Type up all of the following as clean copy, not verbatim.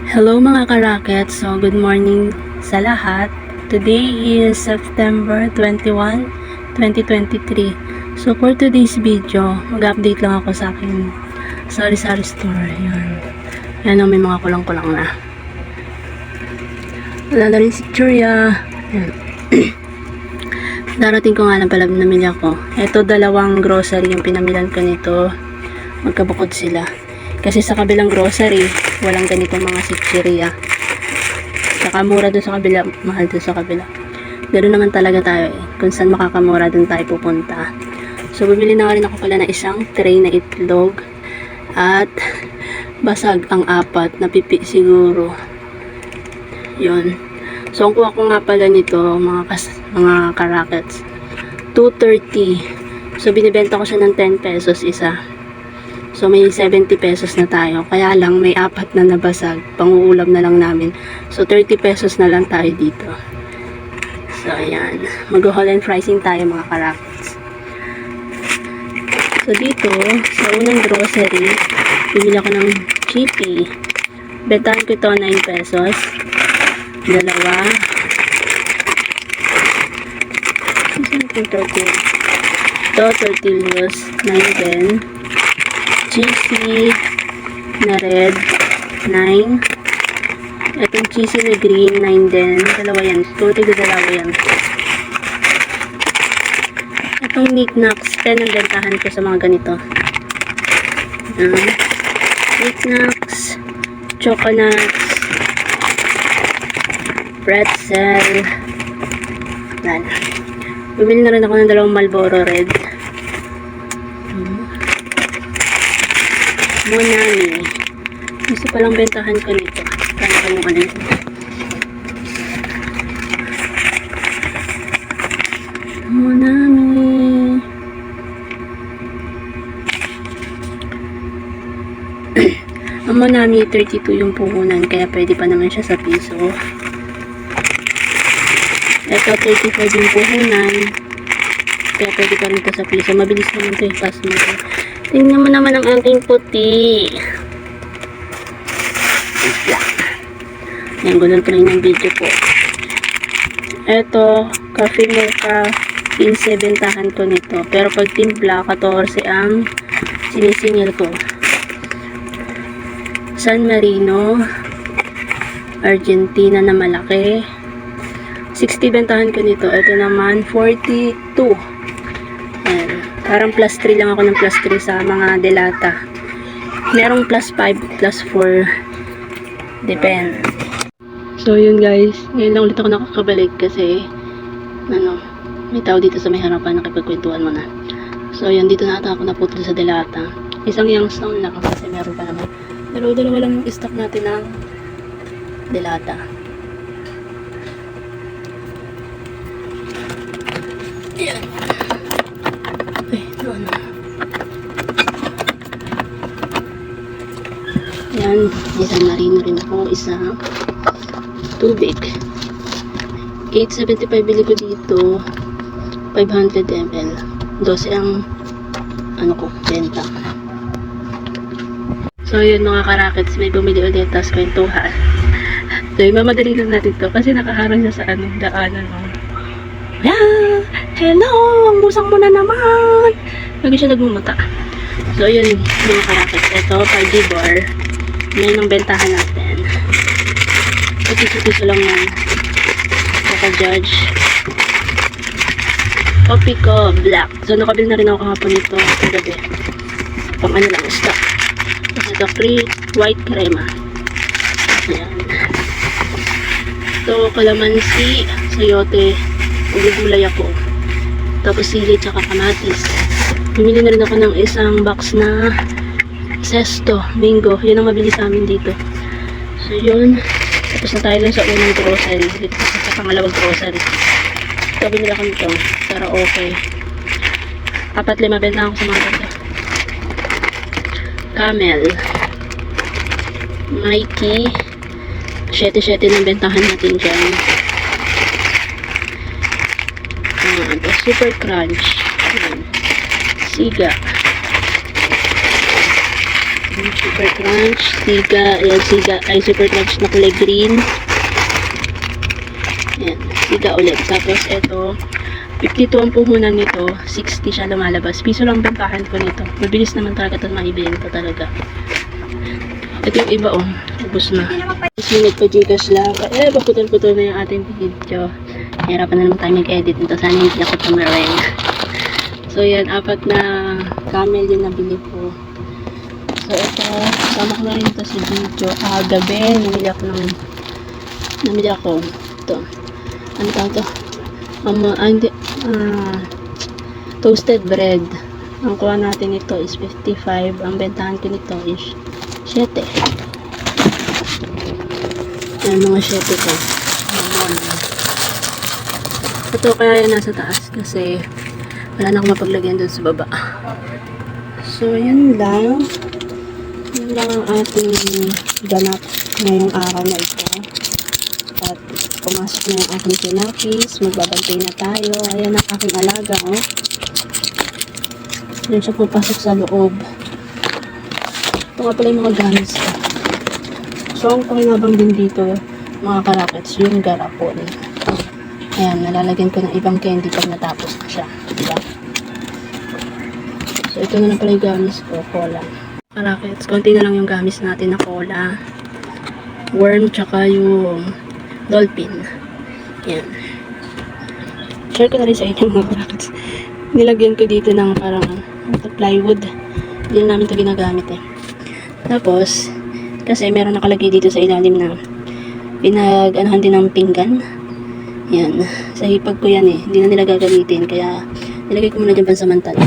Hello mga ka-rocket, so good morning sa lahat. Today is September 21, 2023. So for today's video, mag-update lang ako sa aking sari-sari store. Yan may mga kulang-kulang na. Wala na rin si Churia. Darating ko nga lang pala namili ako. Ito dalawang grocery yung pinamilan ko nito. Magkabukod sila. Kasi sa kabilang grocery, walang ganitong mga sitcheria. Saka mura doon sa kabila, mahal doon sa kabila. Ganoon naman talaga tayo eh. Kung saan makakamura doon tayo pupunta. So, bumili na rin ako pala ng isang tray na itlog. At basag ang apat, napipi siguro. Yun. So, ang kuha ko nga pala nito, mga ka-rockets, 230. So, binibenta ko siya ng 10 pesos isa. So, may 70 pesos na tayo. Kaya lang, may apat na nabasag. Panguulam na lang namin. So, 30 pesos na lang tayo dito. So, ayan. Mag-haul and pricing tayo mga ka-rockets. So, dito, sa unang grocery, bibili ako ng chippy. Bentahan ko ito 9 pesos. Dalawa. Saan ito 30? Ito, 30 loose. 9 din. Cheesy na red 9. Itong cheesy na green 9 din. Dalawa yan. Dalawa yan. Itong knickknacks 10 ang bentahan ko sa mga ganito. Knickknacks, chocolates, pretzel. Yan. Bumili na rin ako ng dalawang Marlboro red. Monami. Gusto palang bentahan ko nito. Kaya ko yung ano yun. Monami. Ang Monami 32 yung puhunan. Kaya pwede pa naman siya sa piso. Ito 35 yung puhunan. Kaya pwede pa rin ito sa piso. Mabilis naman ito yung pass mo. Tingnan mo naman ang aking puti. Yan, gulan ko lang yung video po. Ito, coffee mocha, 15 bentahan ko nito. Pero pag timpla, 14 ang sinisingil ko. San Marino, Argentina na malaki. 60 bentahan ko nito. Ito naman, 42. Ayan. Parang plus 3 lang ako ng plus 3 sa mga delata. Merong plus 5, plus 4. Depende. So, yun guys. Ngayon lang ulit ako nakakabalik kasi may tao dito sa may harapan nakipagkwentuhan mo na. So, yun. Dito na ata ako naputol sa delata. Isang Youngstown lang kasi meron pa naman. Dalawa lang yung stock natin ng delata. Ayan. Yan, isang marino rin ako, isang tubig. 8.75 bili ko dito, 500 ml. 12 ang benta. So yun mga ka-rockets, may bumili ulit tapos kwentuhan. So mamadali lang natin to kasi nakaharang siya sa daanan. Yeah! Hello! Ang busang mo na naman! Lagi siya nagmumata. So yun mga ka-rockets, ito 5G bar. Ngayon ang bentahan natin. Piso lang yan. Naka-judge. Coffee ko, black. So, nakabili na rin ako kahapon nito kagabi. Pang lang, stock. Tapos ito, white crema. Ayan. Ito, kalamansi, sayote. Gulay ako. Tapos sili, tsaka kamatis. Bumili na rin ako ng isang box na Sesto, Bingo. Yun ang mabili sa amin dito. So, yun. Tapos na tayo lang sa unang grocery. Dito sa pangalawang grocery. Ito, binila ko nito. Pero okay. 4-5 benta ako sa mga benta. Camel. Mikey. 7-7 ng bentahan natin dyan. Ito, Super Crunch. Ayan. Siga. Super crunch, siga, ayan, siga, ay super crunch na kulay green. Ayan, siga ulit. Tapos ito, 52 ang puhunan nito, 60 siya lumalabas. Piso lang bentahan ko nito. Mabilis naman talaga ito maibenta talaga. Ito yung iba oh, ubos na. 6 minute pa Gcash lang. Paputol-putol na yung ating video. Hirapan na naman tayo mag-edit nito. Sana hindi ako tumareng. So yan, 4 na camel yung nabili ko. So ito, kasama ko na rin ito sa video. Gabi, namili ako. Ito. Ano tawag ito? Toasted bread. Ang kuha natin ito is 55. Ang bentahan ko nito is 7. Ayan, mga 7 ko. Ito kaya yan nasa taas kasi wala na akong mapaglagyan doon sa baba. So, yun lang. Yun lang ang ating ganap ngayong araw na ito. At pumasok na yung aking pinakis. Magbabantay na tayo. Ayan ang aking alaga, oh. Diyan siya pupasok sa loob. Ito nga pala yung mga gamis ko. So, ang pakinabang din dito, mga karakets, yung garapon. Ayan, nalalagyan ko ng ibang candy pag natapos na siya. Diba? So, ito na lang pala yung gamis ko, cola. Karakets, konti na lang yung gamis natin na cola. Worm, tsaka yung dolphin. Ayan. Share ko na rin sa inyo mga karakets. Nilagyan ko dito ng parang plywood. Hindi na namin ito ginagamit eh. Tapos, kasi meron nakalagay dito sa ilalim na pinag-anahan din ng pinggan. Yan. Sa hipag ko yan eh. Hindi na nila gagamitin. Kaya, nilagay ko muna dyan pansamantala.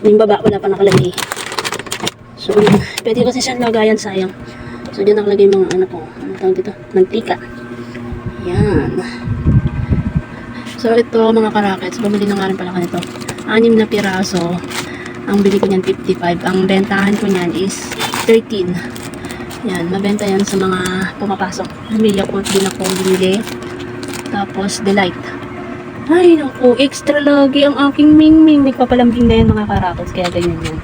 Yung baba, wala pa nakalagay. So, pwede kasi siyang lagayan, sayang. So, dyan nakalagay yung mga ano ko. Ano tawag dito? Mantika. Yan. So, ito mga karakets. Bumili na nga rin pala ka nito. 6 na piraso. Ang bili ko niyan 55. Ang bentahan ko niyan is 13. Yan. Mabenta yan sa mga pumapasok. Pamilya ko din ako binili. Tapos, Delight. Ay, naku. Extra lagi ang aking mingming. Nagpapalambing na yan mga karakets. Kaya ganyan yan.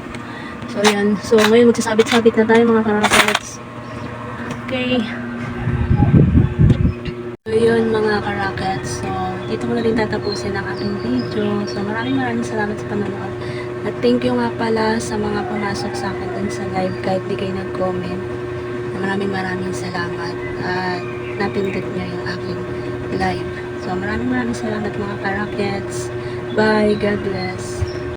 So, yan. So, ngayon magsasabit-sabit na tayo mga karakets. Okay. So, yun mga karakets. So, dito ko na rin tatapusin ang ating video. So, maraming salamat sa panonood. At thank you nga pala sa mga pumasok sa akin dun sa live kahit di kayo nag-comment. Maraming salamat. At napindot niyo yung aking live. So, maraming salamat mga karakets. Bye. God bless.